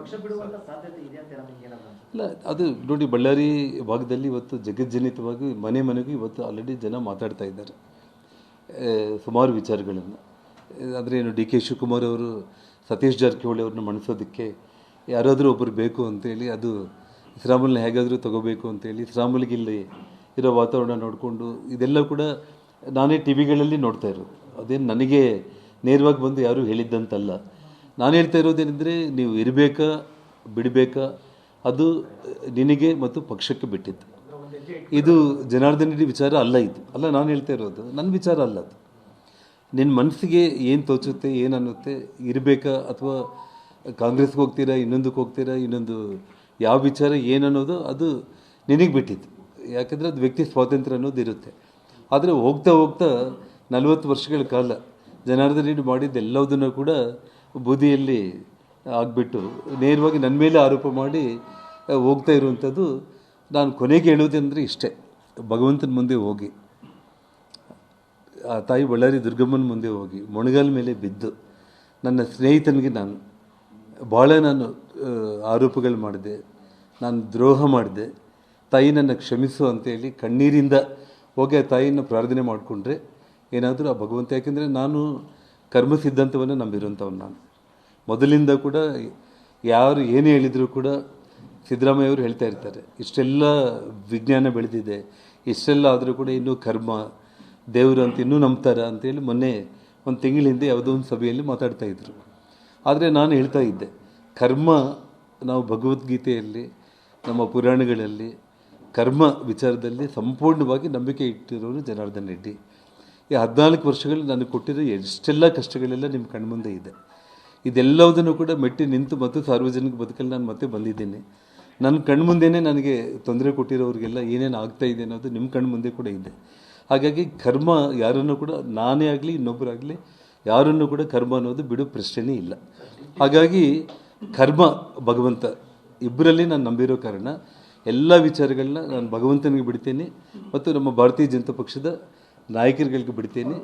ಪಕ್ಷ ಬಿಡುವಂತ ಸಾಧ್ಯತೆ ಇದೆ ಅಂತ ನಮಗೆ ಏನಾದ್ರು ಇಲ್ಲ, ಅದು ನೋಡಿ, ಬಳ್ಳಾರಿ ಭಾಗದಲ್ಲಿ ಇವತ್ತು ಜಗಜ್ಜನಿತವಾಗಿ ಮನೆ ಮನೆಗೂ ಇವತ್ತು ಆಲ್ರೆಡಿ ಜನ ಮಾತಾಡ್ತಾ ಇದ್ದಾರೆ ಸುಮಾರು ವಿಚಾರಗಳನ್ನು. ಅಂದರೆ ಏನು, ಡಿ ಕೆ ಶಿವಕುಮಾರ್ ಅವರು ಸತೀಶ್ ಜಾರಕಿಹೊಳಿ ಅವ್ರನ್ನ ಮಣಿಸೋದಕ್ಕೆ ಯಾರಾದರೂ ಒಬ್ಬರು ಬೇಕು ಅಂತೇಳಿ, ಅದು ಶ್ರೀರಾಮುಲನ್ನ ಹೇಗಾದರೂ ತೊಗೋಬೇಕು ಅಂತೇಳಿ ಶ್ರೀರಾಮುಲಿಗೆ ಇಲ್ಲಿ ಇರೋ ವಾತಾವರಣ ನೋಡಿಕೊಂಡು ಇದೆಲ್ಲ ಕೂಡ ನಾನೇ ಟಿ ವಿಗಳಲ್ಲಿ ನೋಡ್ತಾ ಇರೋದು. ಅದೇನು ನನಗೆ ನೇರವಾಗಿ ಬಂದು ಯಾರೂ ಹೇಳಿದ್ದಂತಲ್ಲ. ನಾನು ಹೇಳ್ತಾ ಇರೋದೇನೆಂದರೆ, ನೀವು ಇರಬೇಕಾ ಬಿಡಬೇಕಾ ಅದು ನಿನಗೆ ಮತ್ತು ಪಕ್ಷಕ್ಕೆ ಬಿಟ್ಟಿದ್ದು. ಇದು ಜನಾರ್ದನ್ ರೆಡ್ಡಿ ವಿಚಾರ ಅಲ್ಲ, ಇದು ಅಲ್ಲ ನಾನು ಹೇಳ್ತಾ ಇರೋದು, ನನ್ನ ವಿಚಾರ ಅಲ್ಲ ಅದು. ನಿನ್ನ ಮನಸ್ಸಿಗೆ ಏನು ತೋಚುತ್ತೆ, ಏನು ಅನ್ನುತ್ತೆ, ಇರಬೇಕಾ ಅಥವಾ ಕಾಂಗ್ರೆಸ್ಗೆ ಹೋಗ್ತೀರಾ, ಇನ್ನೊಂದಕ್ಕೆ ಹೋಗ್ತೀರಾ, ಇನ್ನೊಂದು ಯಾವ ವಿಚಾರ ಏನು ಅನ್ನೋದು ಅದು ನಿನಗೆ ಬಿಟ್ಟಿದ್ದು. ಯಾಕಂದರೆ ಅದು ವ್ಯಕ್ತಿ ಸ್ವಾತಂತ್ರ್ಯ ಅನ್ನೋದು ಇರುತ್ತೆ. ಆದರೆ ಹೋಗ್ತಾ ಹೋಗ್ತಾ 40 ವರ್ಷಗಳ ಕಾಲ ಜನಾರ್ದನ್ ರೆಡ್ಡಿ ಮಾಡಿದ್ದೆಲ್ಲದನ್ನು ಕೂಡ ಬೂದಿಯಲ್ಲಿ ಆಗಿಬಿಟ್ಟು ನೇರವಾಗಿ ನನ್ನ ಮೇಲೆ ಆರೋಪ ಮಾಡಿ ಹೋಗ್ತಾ ಇರುವಂಥದ್ದು. ನಾನು ಕೊನೆಗೆ ಹೇಳೋದಂದರೆ ಇಷ್ಟೇ, ಭಗವಂತನ ಮುಂದೆ ಹೋಗಿ, ಆ ತಾಯಿ ಬಳ್ಳಾರಿ ದುರ್ಗಮ್ಮನ ಮುಂದೆ ಹೋಗಿ ಮೊಣಗಾಲ ಮೇಲೆ ಬಿದ್ದು, ನನ್ನ ಸ್ನೇಹಿತನಿಗೆ ಭಾಳ ನಾನು ಆರೋಪಗಳು ಮಾಡಿದೆ, ನಾನು ದ್ರೋಹ ಮಾಡಿದೆ, ತಾಯಿ ನನ್ನ ಕ್ಷಮಿಸು ಅಂತೇಳಿ ಕಣ್ಣೀರಿಂದ ಹೋಗಿ ಆ ತಾಯಿಯನ್ನು ಪ್ರಾರ್ಥನೆ ಮಾಡಿಕೊಂಡ್ರೆ ಏನಾದರೂ ಆ ಭಗವಂತ. ಯಾಕೆಂದರೆ ನಾನು ಕರ್ಮ ಸಿದ್ಧಾಂತವನ್ನು ನಂಬಿರುವಂಥವ್ನು. ನಾನು ಮೊದಲಿಂದ ಕೂಡ ಯಾರು ಏನೇ ಹೇಳಿದರೂ ಕೂಡ ಸಿದ್ದರಾಮಯ್ಯ ಅವರು ಹೇಳ್ತಾ ಇರ್ತಾರೆ, ಇಷ್ಟೆಲ್ಲ ವಿಜ್ಞಾನ ಬೆಳೆದಿದೆ, ಇಷ್ಟೆಲ್ಲ ಆದರೂ ಕೂಡ ಇನ್ನೂ ಕರ್ಮ ದೇವರು ಅಂತ ಇನ್ನೂ ನಂಬ್ತಾರ ಅಂತೇಳಿ ಮೊನ್ನೆ ಒಂದು ತಿಂಗಳ ಹಿಂದೆ ಯಾವುದೋ ಒಂದು ಸಭೆಯಲ್ಲಿ ಮಾತಾಡ್ತಾ ಇದ್ರು. ಆದರೆ ನಾನು ಹೇಳ್ತಾ ಇದ್ದೆ, ಕರ್ಮ ನಾವು ಭಗವದ್ಗೀತೆಯಲ್ಲಿ ನಮ್ಮ ಪುರಾಣಗಳಲ್ಲಿ ಕರ್ಮ ವಿಚಾರದಲ್ಲಿ ಸಂಪೂರ್ಣವಾಗಿ ನಂಬಿಕೆ ಇಟ್ಟಿರೋರು ಜನಾರ್ದನ್ ರೆಡ್ಡಿ. ಈ 14 ವರ್ಷಗಳು ನನಗೆ ಕೊಟ್ಟಿರೋ ಎಷ್ಟೆಲ್ಲ ಕಷ್ಟಗಳೆಲ್ಲ ನಿಮ್ಮ ಕಣ್ಮುಂದೆ ಇದೆ. ಇದೆಲ್ಲದನ್ನು ಕೂಡ ಮೆಟ್ಟಿ ನಿಂತು ಮತ್ತು ಸಾರ್ವಜನಿಕ ಬದುಕಲ್ಲಿ ನಾನು ಮತ್ತೆ ಬಂದಿದ್ದೀನಿ. ನನ್ನ ಕಣ್ಮುಂದೆನೇ ನನಗೆ ತೊಂದರೆ ಕೊಟ್ಟಿರೋರಿಗೆಲ್ಲ ಏನೇನು ಆಗ್ತಾ ಇದೆ ಅನ್ನೋದು ನಿಮ್ಮ ಕಣ್ಮುಂದೆ ಕೂಡ ಇದೆ. ಹಾಗಾಗಿ ಕರ್ಮ ಯಾರನ್ನು ಕೂಡ, ನಾನೇ ಆಗಲಿ ಇನ್ನೊಬ್ಬರಾಗಲಿ ಯಾರನ್ನು ಕೂಡ ಕರ್ಮ ಅನ್ನೋದು ಬಿಡೋ ಪ್ರಶ್ನೆನೇ ಇಲ್ಲ. ಹಾಗಾಗಿ ಕರ್ಮ ಭಗವಂತ ಇಬ್ಬರಲ್ಲಿ ನಾನು ನಂಬಿರೋ ಕಾರಣ ಎಲ್ಲ ವಿಚಾರಗಳನ್ನ ನಾನು ಭಗವಂತನಿಗೆ ಬಿಡ್ತೇನೆ ಮತ್ತು ನಮ್ಮ ಭಾರತೀಯ ಜನತಾ ಪಕ್ಷದ ನಾಯಕರುಗಳಿಗೆ ಬಿಡ್ತೇನೆ.